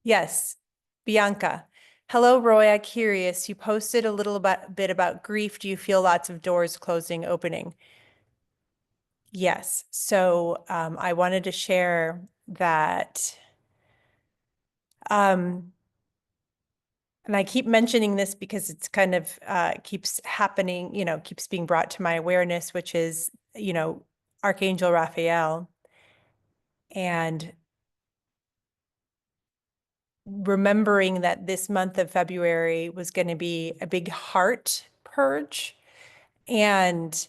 Yes, Bianca. Hello, Roy. I'm curious. You posted a bit about grief. Do you feel lots of doors closing, opening? Yes. So I wanted to share that, um, and I keep mentioning this because it's kind of keeps happening, keeps being brought to my awareness, which is, Archangel Raphael. And remembering that this month of February was going to be a big heart purge. And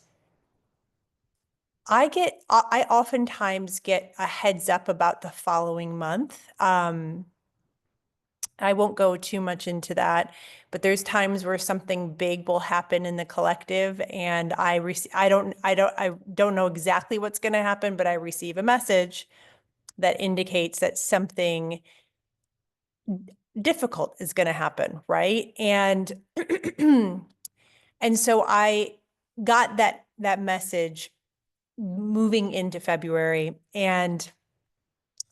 I oftentimes get a heads up about the following month. I won't go too much into that, but there's times where something big will happen in the collective, and I don't know exactly what's going to happen, but I receive a message that indicates that something difficult is going to happen, right? And and so I got that message moving into February. And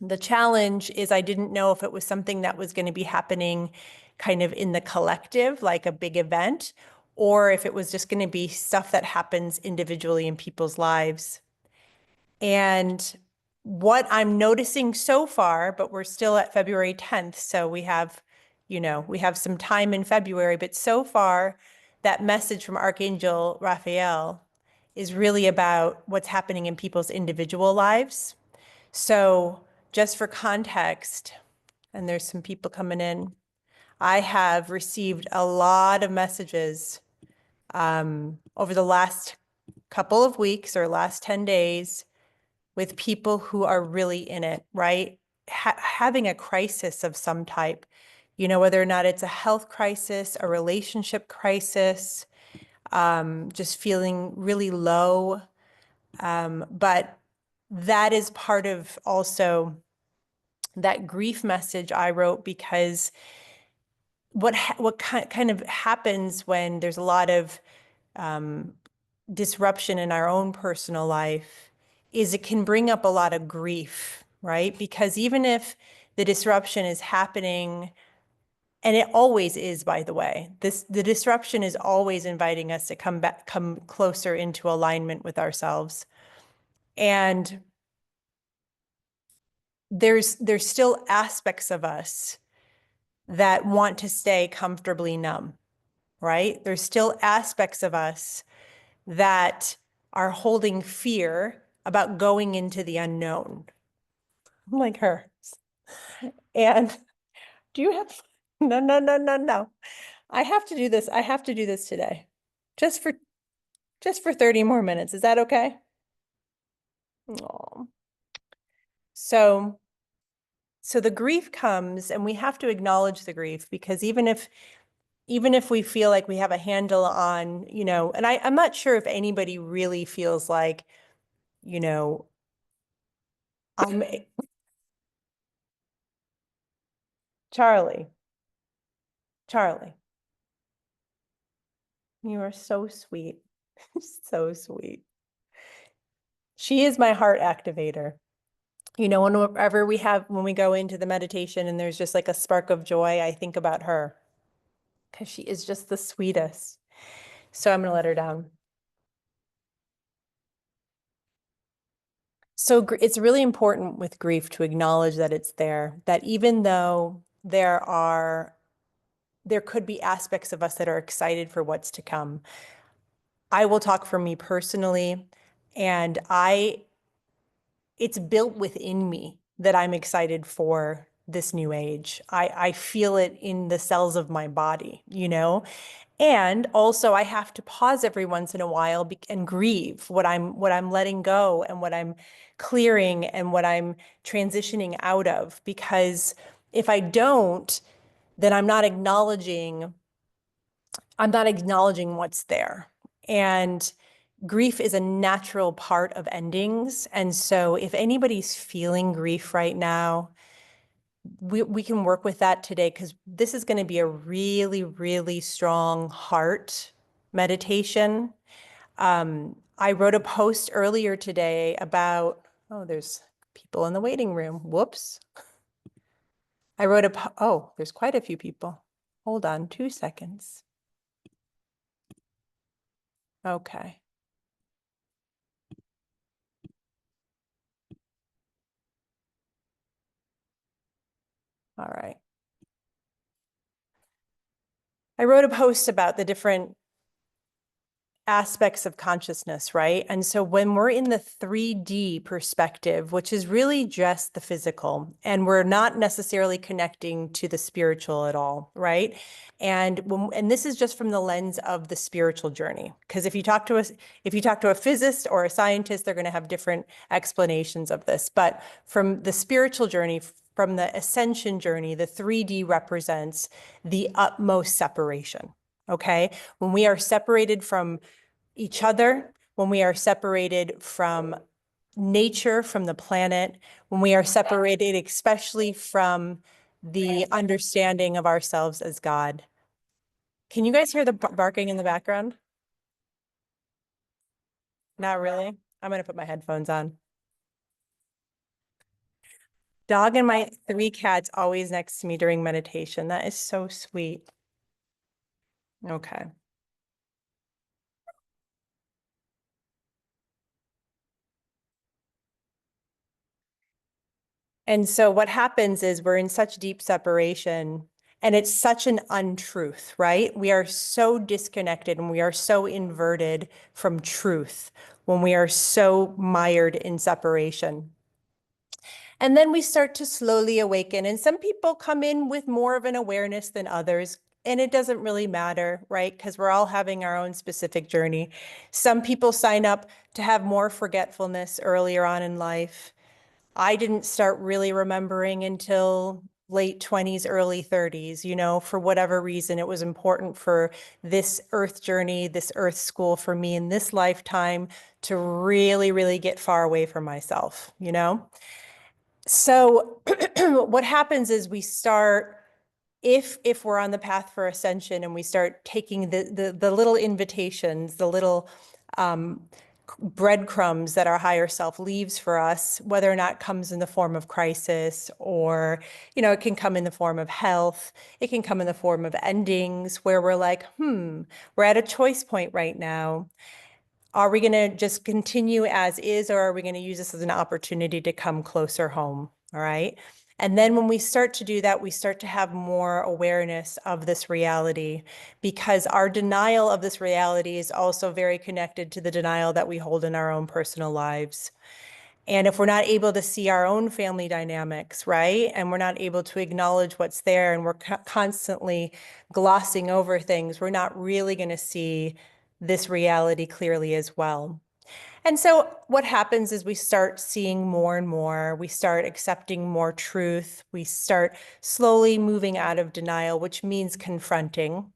the challenge is I didn't know if it was something that was going to be happening kind of in the collective, like a big event, or if it was just going to be stuff that happens individually in people's lives. And what I'm noticing so far, but we're still at February 10th, so we have some time in February, but so far, that message from Archangel Raphael is really about what's happening in people's individual lives. So just for context, and there's some people coming in, I have received a lot of messages over the last couple of weeks or last 10 days with people who are really in it, right? Having a crisis of some type, whether or not it's a health crisis, a relationship crisis, just feeling really low. But that is part of also that grief message I wrote, because what kind of happens when there's a lot of disruption in our own personal life is it can bring up a lot of grief, right? Because even if the disruption is happening, and it always is, by the way, the disruption is always inviting us to come closer into alignment with ourselves. And there's still aspects of us that want to stay comfortably numb, right? There's still aspects of us that are holding fear about going into the unknown, like her. And do you have, no, no, no, no, no. I have to do this. I have to do this today. Just for just for 30 more minutes. Is that okay? Aw. So so the grief comes, and we have to acknowledge the grief, because even if we feel like we have a handle on, and I'm not sure if anybody really feels like, you know, I'm Charlie, Charlie, you are so sweet. So sweet. She is my heart activator. When we go into the meditation and there's just like a spark of joy, I think about her because she is just the sweetest. So I'm going to let her down. So it's really important with grief to acknowledge that it's there, that even though there could be aspects of us that are excited for what's to come. I will talk for me personally, and it's built within me that I'm excited for this new age. I feel it in the cells of my body, And also I have to pause every once in a while and grieve what I'm letting go, and what I'm clearing, and what I'm transitioning out of, because if I don't, then I'm not acknowledging what's there. And grief is a natural part of endings. And so if anybody's feeling grief right now, we can work with that today, because this is going to be a really, really strong heart meditation. I wrote a post earlier today about, oh, there's people in the waiting room. Whoops. I wrote oh, there's quite a few people. Hold on 2 seconds. Okay. All right. I wrote a post about the different aspects of consciousness, right? And so when we're in the 3D perspective, which is really just the physical, and we're not necessarily connecting to the spiritual at all, right? And this is just from the lens of the spiritual journey. Because if you talk to a physicist or a scientist, they're going to have different explanations of this. But from the spiritual journey, from the ascension journey, the 3D represents the utmost separation. Okay. When we are separated from each other, when we are separated from nature, from the planet, when we are separated, especially from the understanding of ourselves as God. Can you guys hear the barking in the background? Not really. I'm going to put my headphones on. Dog and my 3 cats always next to me during meditation. That is so sweet. Okay. And so what happens is we're in such deep separation, and it's such an untruth, right? We are so disconnected and we are so inverted from truth when we are so mired in separation. And then we start to slowly awaken. And some people come in with more of an awareness than others. And it doesn't really matter, right? Because we're all having our own specific journey. Some people sign up to have more forgetfulness earlier on in life. I didn't start really remembering until late 20s, early 30s, for whatever reason. It was important for this earth journey, this earth school for me in this lifetime to really, really get far away from myself. So what happens is we start, if we're on the path for ascension and we start taking the little invitations, the little breadcrumbs that our higher self leaves for us, whether or not it comes in the form of crisis or, it can come in the form of health. It can come in the form of endings where we're like, we're at a choice point right now. Are we going to just continue as is, or are we going to use this as an opportunity to come closer home? All right. And then when we start to do that, we start to have more awareness of this reality, because our denial of this reality is also very connected to the denial that we hold in our own personal lives. And if we're not able to see our own family dynamics, right, and we're not able to acknowledge what's there, and we're constantly glossing over things, we're not really going to see this reality clearly as well. And so what happens is we start seeing more and more, we start accepting more truth, we start slowly moving out of denial, which means confronting.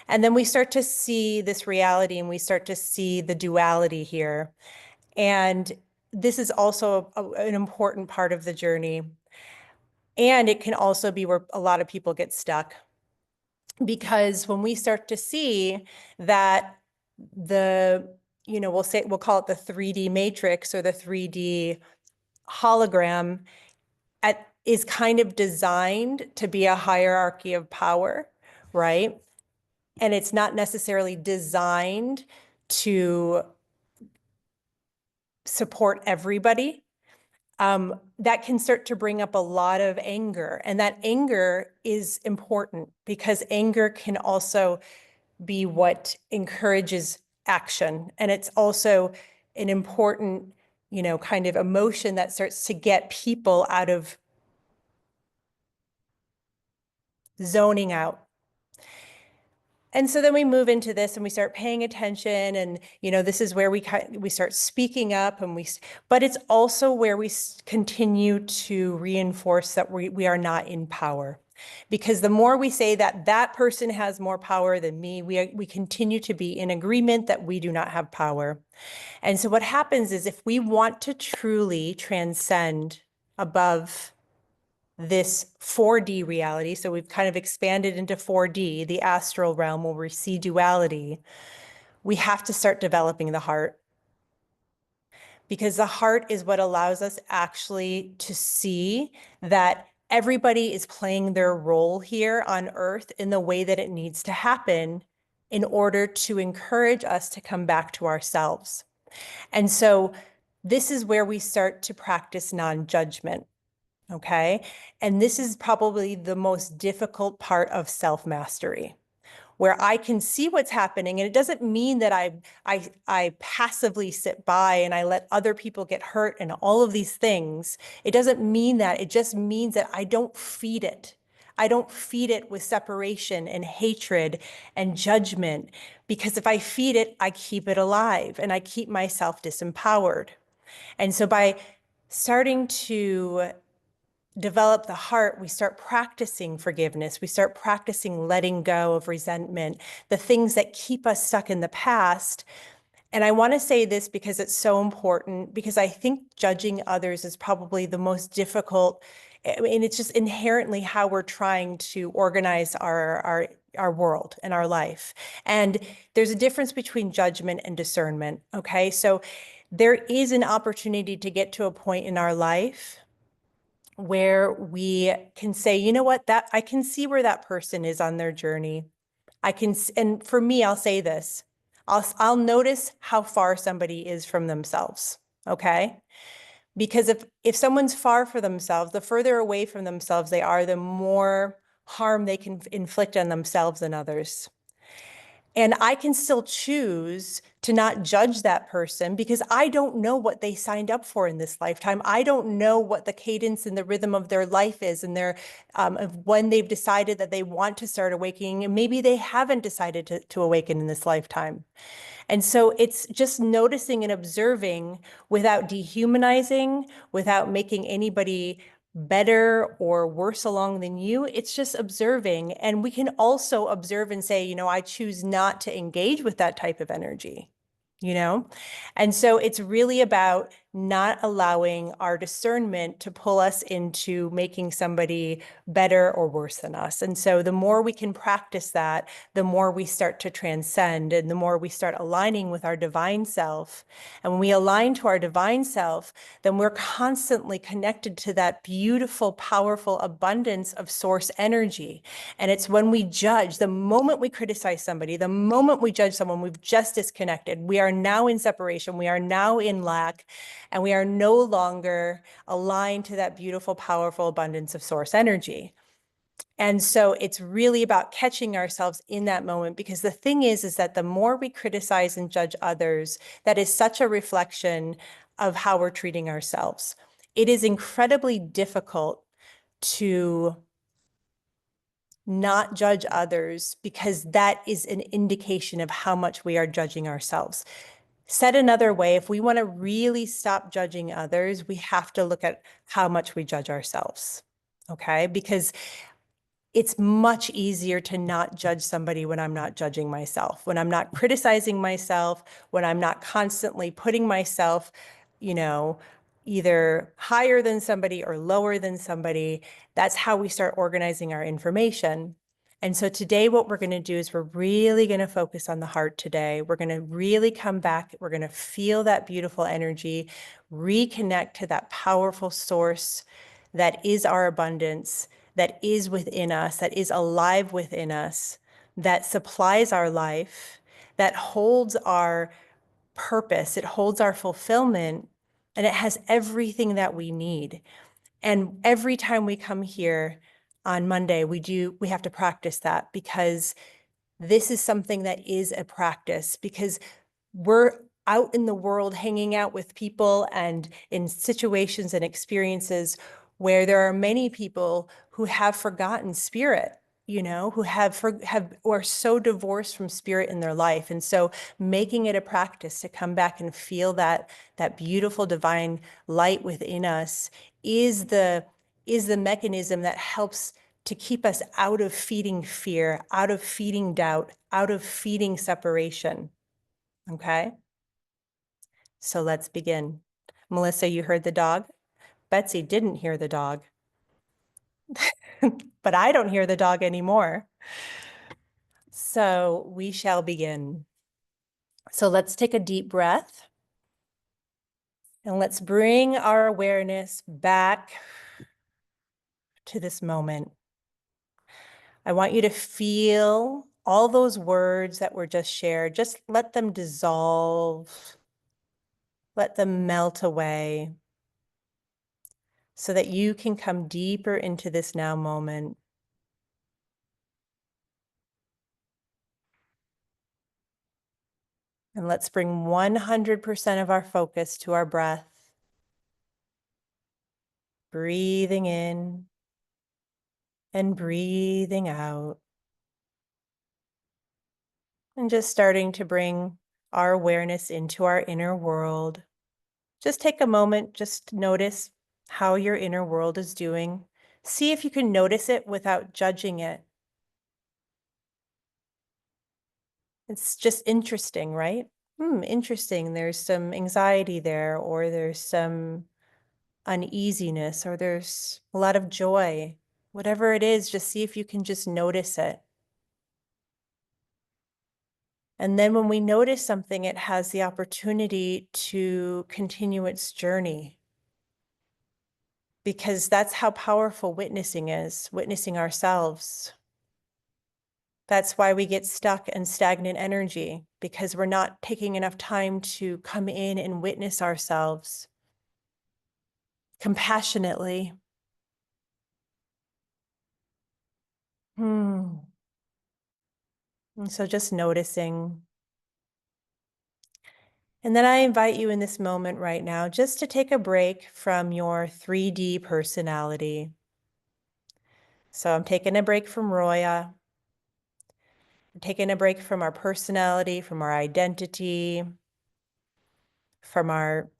And then we start to see this reality, and we start to see the duality here. And this is also an important part of the journey. And it can also be where a lot of people get stuck, because when we start to see that we'll call it the 3D matrix or the 3D hologram is kind of designed to be a hierarchy of power, right? And it's not necessarily designed to support everybody. That can start to bring up a lot of anger. And that anger is important, because anger can also be what encourages action. And it's also an important, kind of emotion that starts to get people out of zoning out. And so then we move into this and we start paying attention, and, this is where we start speaking up, but it's also where we continue to reinforce that we are not in power. Because the more we say that that person has more power than me, we continue to be in agreement that we do not have power. And so what happens is, if we want to truly transcend above this 4D reality, so we've kind of expanded into 4D, the astral realm where we see duality, we have to start developing the heart. Because the heart is what allows us actually to see that everybody is playing their role here on earth in the way that it needs to happen in order to encourage us to come back to ourselves. And so this is where we start to practice non-judgment, okay? And this is probably the most difficult part of self-mastery, where I can see what's happening. And it doesn't mean that I passively sit by and I let other people get hurt and all of these things. It doesn't mean that. It just means that I don't feed it. I don't feed it with separation and hatred and judgment, because if I feed it, I keep it alive and I keep myself disempowered. And so by starting to develop the heart, we start practicing forgiveness. We start practicing letting go of resentment, the things that keep us stuck in the past. And I want to say this because it's so important, because I think judging others is probably the most difficult. I mean, it's just inherently how we're trying to organize our world and our life. And there's a difference between judgment and discernment. Okay. So there is an opportunity to get to a point in our life where we can say, you know what, that I can see where that person is on their journey. And for me, I'll say this, I'll notice how far somebody is from themselves, okay? Because if someone's far from themselves, the further away from themselves they are, the more harm they can inflict on themselves and others. And I can still choose to not judge that person, because I don't know what they signed up for in this lifetime. I don't know what the cadence and the rhythm of their life is, and of when they've decided that they want to start awakening, and maybe they haven't decided to awaken in this lifetime. And so it's just noticing and observing without dehumanizing, without making anybody better or worse along than you. It's just observing. And we can also observe and say, you know, I choose not to engage with that type of energy, you know? And so it's really about not allowing our discernment to pull us into making somebody better or worse than us. And so the more we can practice that, the more we start to transcend, and the more we start aligning with our divine self. And when we align to our divine self, then we're constantly connected to that beautiful, powerful abundance of source energy. And it's when we judge, the moment we criticize somebody, the moment we judge someone, we've just disconnected. We are now in separation. We are now in lack, and we are no longer aligned to that beautiful, powerful abundance of source energy. And so it's really about catching ourselves in that moment, because the thing is that the more we criticize and judge others, that is such a reflection of how we're treating ourselves. It is incredibly difficult to not judge others, because that is an indication of how much we are judging ourselves. Said another way, if we want to really stop judging others, we have to look at how much we judge ourselves, okay? Because it's much easier to not judge somebody when I'm not judging myself, when I'm not criticizing myself, when I'm not constantly putting myself, you know, either higher than somebody or lower than somebody. That's how we start organizing our information. And so today what we're going to do is we're really going to focus on the heart today. We're going to really come back. We're going to feel that beautiful energy, reconnect to that powerful source that is our abundance, that is within us, that is alive within us, that supplies our life, that holds our purpose, it holds our fulfillment, and it has everything that we need. And every time we come here on Monday, we have to practice that, because this is something that is a practice, because we're out in the world hanging out with people and in situations and experiences where there are many people who have forgotten spirit, you know, who are so divorced from spirit in their life. And so making it a practice to come back and feel that beautiful divine light within us is the mechanism that helps to keep us out of feeding fear, out of feeding doubt, out of feeding separation. Okay? So let's begin. Melissa, you heard the dog? Betsy didn't hear the dog, but I don't hear the dog anymore. So we shall begin. So let's take a deep breath, and let's bring our awareness back to this moment. I want you to feel all those words that were just shared. Just let them dissolve, let them melt away so that you can come deeper into this now moment. And let's bring 100% of our focus to our breath. Breathing in and breathing out. And just starting to bring our awareness into our inner world. Just take a moment, just notice how your inner world is doing. See if you can notice it without judging it. It's just interesting, right? Interesting. There's some anxiety there, or there's some uneasiness, or there's a lot of joy. Whatever it is, just see if you can just notice it. And then when we notice something, it has the opportunity to continue its journey. Because that's how powerful witnessing is, witnessing ourselves. That's why we get stuck in stagnant energy, because we're not taking enough time to come in and witness ourselves compassionately. And so just noticing. And then I invite you in this moment right now just to take a break from your 3D personality. So I'm taking a break from Roya. I'm taking a break from our personality, from our identity, from our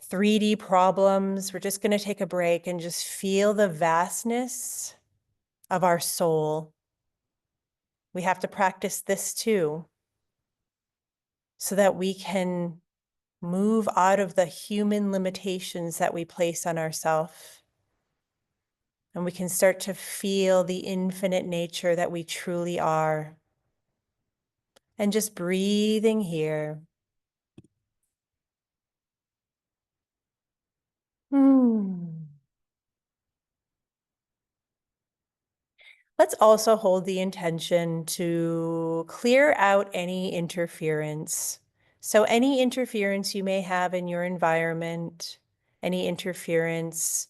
3D problems. We're just going to take a break and just feel the vastness of our soul. We have to practice this too, so that we can move out of the human limitations that we place on ourselves. And we can start to feel the infinite nature that we truly are. And just breathing here. Let's also hold the intention to clear out any interference. So any interference you may have in your environment, any interference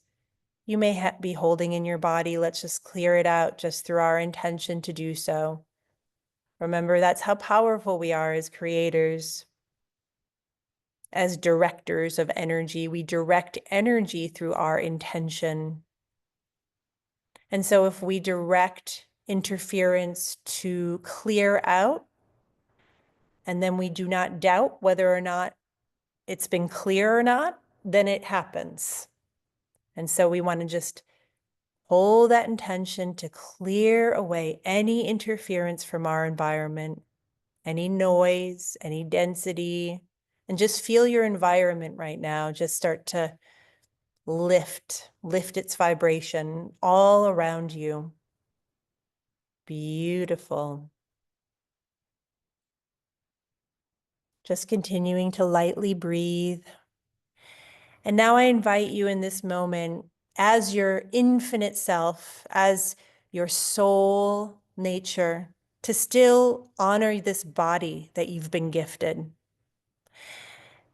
you may be holding in your body, let's just clear it out just through our intention to do so. Remember, that's how powerful we are as creators, as directors of energy. We direct energy through our intention. And so if we direct interference to clear out, and then we do not doubt whether or not it's been clear or not, then it happens. And so we want to just hold that intention to clear away any interference from our environment, any noise, any density, and just feel your environment right now. Just start to lift its vibration all around you. Beautiful. Just continuing to lightly breathe. And now I invite you in this moment, as your infinite self, as your soul nature, to still honor this body that you've been gifted.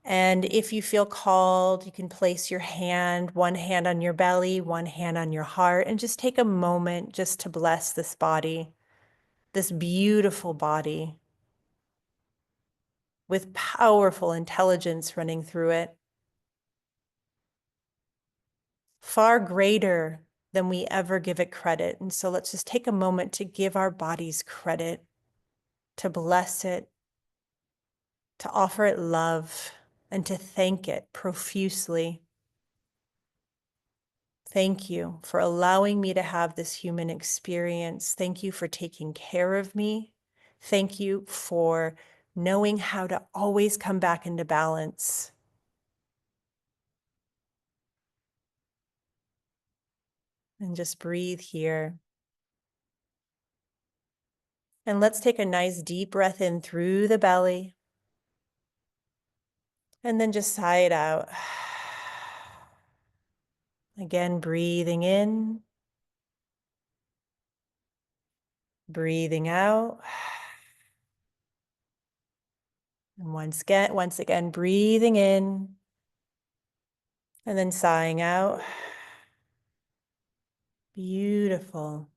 And if you feel called, you can place your hand, one hand on your belly, one hand on your heart, and just take a moment just to bless this body, this beautiful body with powerful intelligence running through it, far greater than we ever give it credit. And so let's just take a moment to give our bodies credit, to bless it, to offer it love, and to thank it profusely. Thank you for allowing me to have this human experience. Thank you for taking care of me. Thank you for knowing how to always come back into balance. And just breathe here. And let's take a nice deep breath in through the belly. And then just sigh it out. Again, breathing in Breathing out. And once again, breathing in and then sighing out. Beautiful.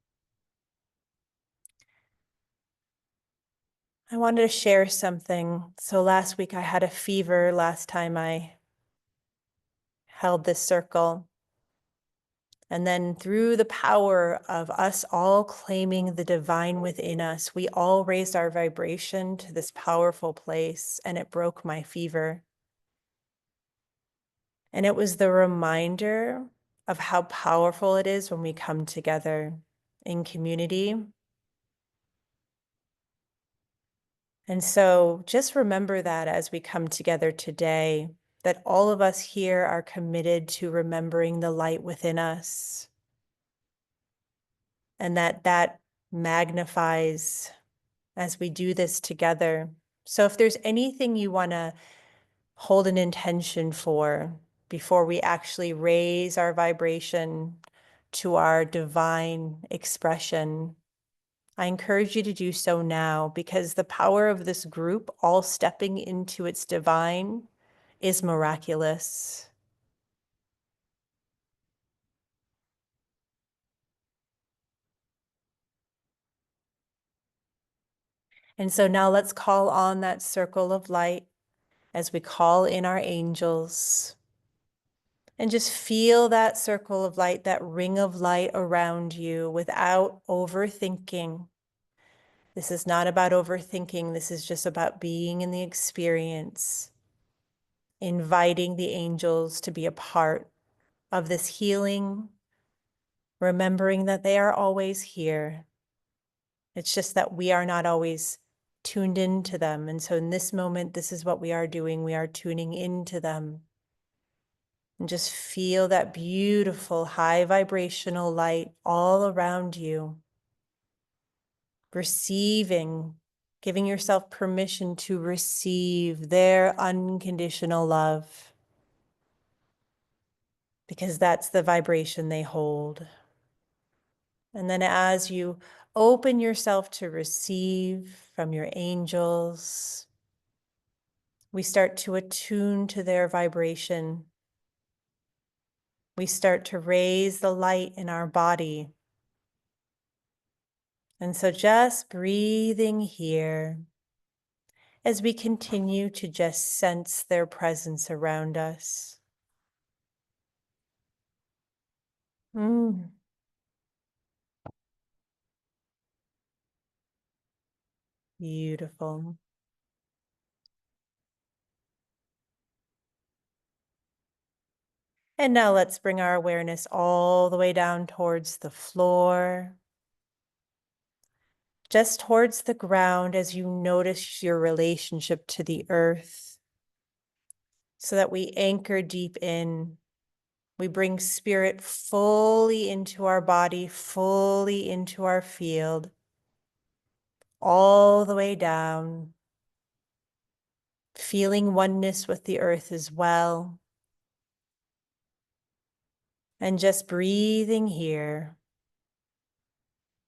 I wanted to share something. So last week I had a fever last time I held this circle. And then through the power of us all claiming the divine within us, we all raised our vibration to this powerful place, and it broke my fever. And it was the reminder of how powerful it is when we come together in community. And so just remember that as we come together today, that all of us here are committed to remembering the light within us, and that magnifies as we do this together. So if there's anything you want to hold an intention for before we actually raise our vibration to our divine expression, I encourage you to do so now, because the power of this group all stepping into its divine is miraculous. And so now let's call on that circle of light as we call in our angels. And just feel that circle of light, that ring of light around you without overthinking. This is not about overthinking. This is just about being in the experience, inviting the angels to be a part of this healing, remembering that they are always here. It's just that we are not always tuned into them. And so in this moment, this is what we are doing. We are tuning into them. And just feel that beautiful high vibrational light all around you. Receiving, giving yourself permission to receive their unconditional love, because that's the vibration they hold. And then as you open yourself to receive from your angels, we start to attune to their vibration. We start to raise the light in our body. And so just breathing here as we continue to just sense their presence around us. Beautiful. And now let's bring our awareness all the way down towards the floor, just towards the ground, as you notice your relationship to the earth, so that we anchor deep in. We bring spirit fully into our body, fully into our field, all the way down, feeling oneness with the earth as well. And just breathing here,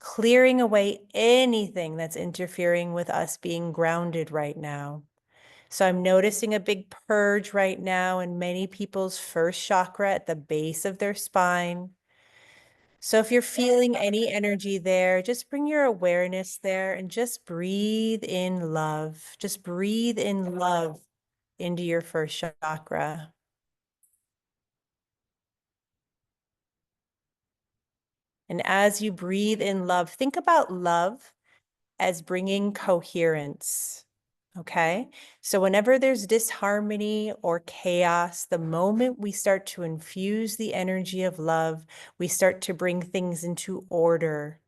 clearing away anything that's interfering with us being grounded right now. So I'm noticing a big purge right now in many people's first chakra at the base of their spine. So if you're feeling any energy there, just bring your awareness there and just breathe in love. Just breathe in love into your first chakra. And as you breathe in love, think about love as bringing coherence. Okay, so whenever there's disharmony or chaos, the moment we start to infuse the energy of love, we start to bring things into order,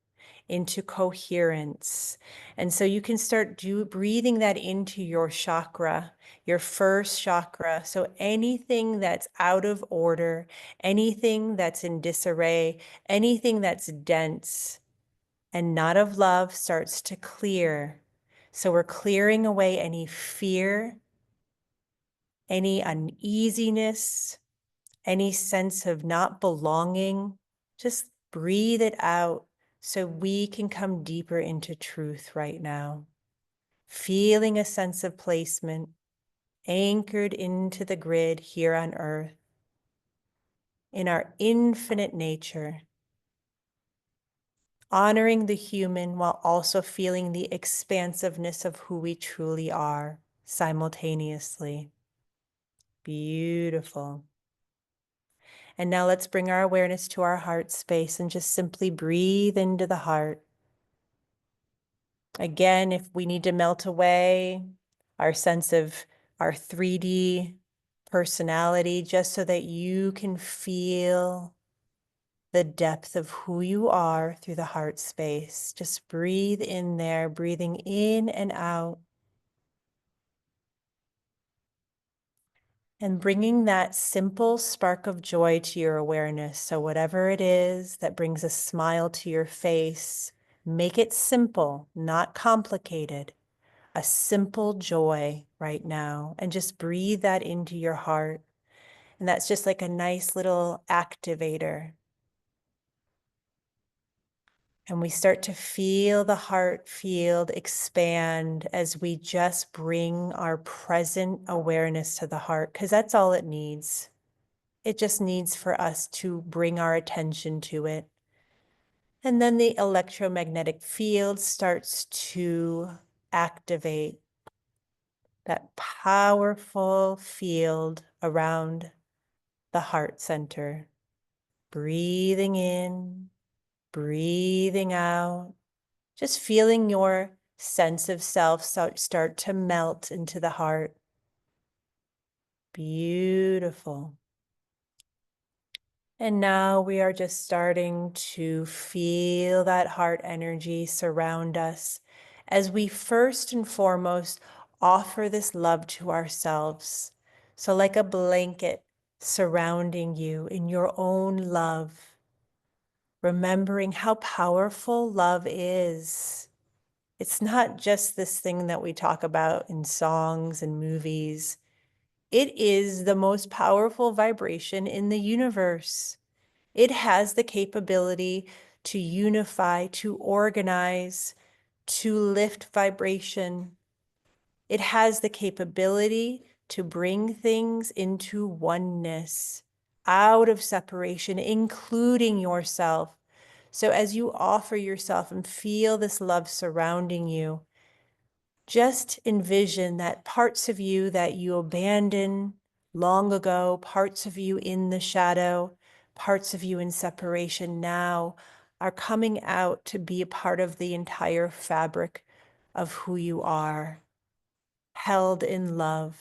into coherence. And so you can start breathing that into your chakra, your first chakra. So anything that's out of order, anything that's in disarray, anything that's dense and not of love starts to clear. So we're clearing away any fear, any uneasiness, any sense of not belonging. Just breathe it out. so we can come deeper into truth right now, feeling a sense of placement anchored into the grid here on Earth, in our infinite nature, honoring the human while also feeling the expansiveness of who we truly are simultaneously. Beautiful. And now let's bring our awareness to our heart space and just simply breathe into the heart. Again, if we need to melt away our sense of our 3D personality, just so that you can feel the depth of who you are through the heart space. Just breathe in there, breathing in and out. And bringing that simple spark of joy to your awareness. So whatever it is that brings a smile to your face, make it simple, not complicated. A simple joy right now. And just breathe that into your heart. And that's just like a nice little activator. And we start to feel the heart field expand as we just bring our present awareness to the heart, because that's all it needs. It just needs for us to bring our attention to it. And then the electromagnetic field starts to activate that powerful field around the heart center. Breathing in, breathing out, just feeling your sense of self start to melt into the heart. Beautiful. And now we are just starting to feel that heart energy surround us as we first and foremost offer this love to ourselves. So like a blanket surrounding you in your own love, remembering how powerful love is. It's not just this thing that we talk about in songs and movies. It is the most powerful vibration in the universe. It has the capability to unify, to organize, to lift vibration. It has the capability to bring things into oneness, out of separation, including yourself. So as you offer yourself and feel this love surrounding you, just envision that parts of you that you abandoned long ago, parts of you in the shadow, parts of you in separation now are coming out to be a part of the entire fabric of who you are, held in love,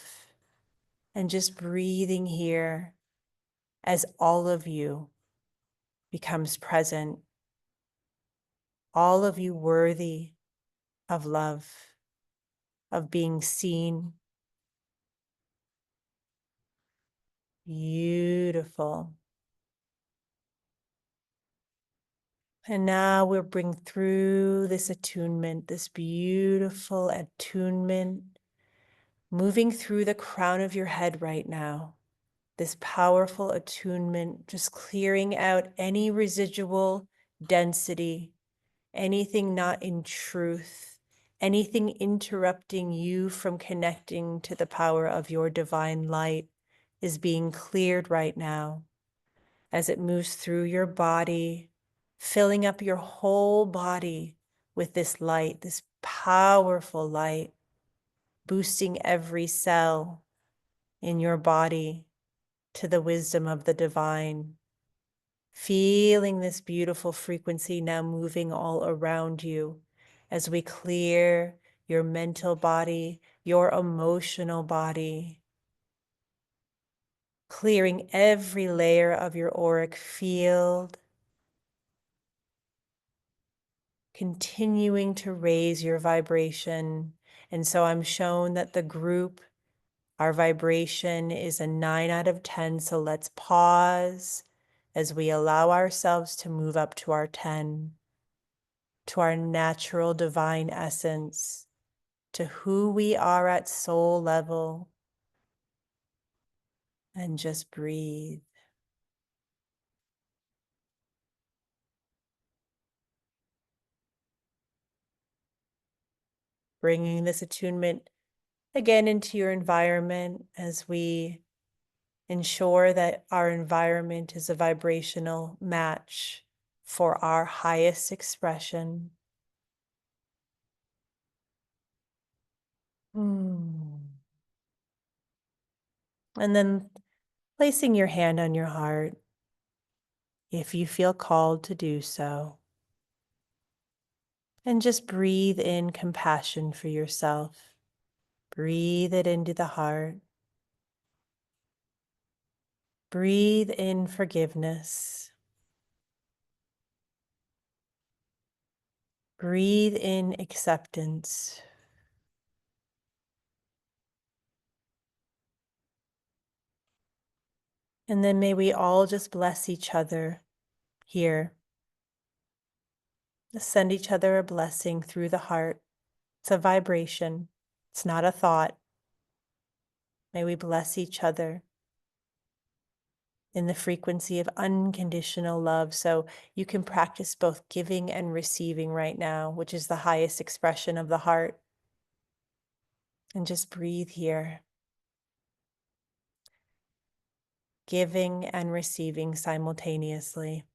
and just breathing here as all of you becomes present, all of you worthy of love, of being seen. Beautiful. And now we'll bring through this attunement, this beautiful attunement, moving through the crown of your head right now. This powerful attunement, just clearing out any residual density, anything not in truth, anything interrupting you from connecting to the power of your divine light is being cleared right now as it moves through your body, filling up your whole body with this light, this powerful light, boosting every cell in your body to the wisdom of the divine. Feeling this beautiful frequency now moving all around you as we clear your mental body, your emotional body, clearing every layer of your auric field, continuing to raise your vibration. And so I'm shown that the group, our vibration is a 9 out of 10. So let's pause as we allow ourselves to move up to our 10, to our natural divine essence, to who we are at soul level, and just breathe. bringing this attunement again into your environment as we ensure that our environment is a vibrational match for our highest expression. And then placing your hand on your heart, if you feel called to do so. And just breathe in compassion for yourself. Breathe it into the heart. Breathe in forgiveness. Breathe in acceptance. And then may we all just bless each other here. Just send each other a blessing through the heart. It's a vibration. It's not a thought. May we bless each other in the frequency of unconditional love. So you can practice both giving and receiving right now, which is the highest expression of the heart. And just breathe here. Giving and receiving simultaneously.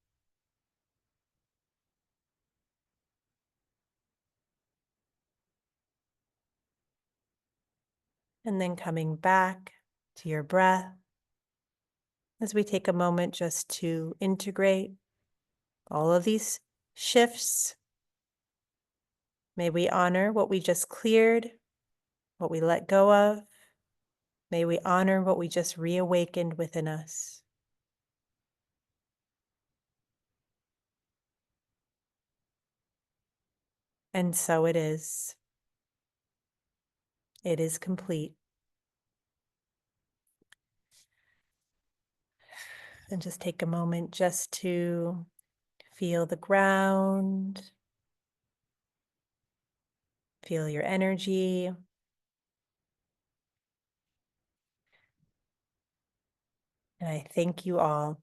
And then coming back to your breath as we take a moment just to integrate all of these shifts. May we honor what we just cleared, what we let go of. May we honor what we just reawakened within us. And so it is. It is complete. And just take a moment just to feel the ground, feel your energy. And I thank you all.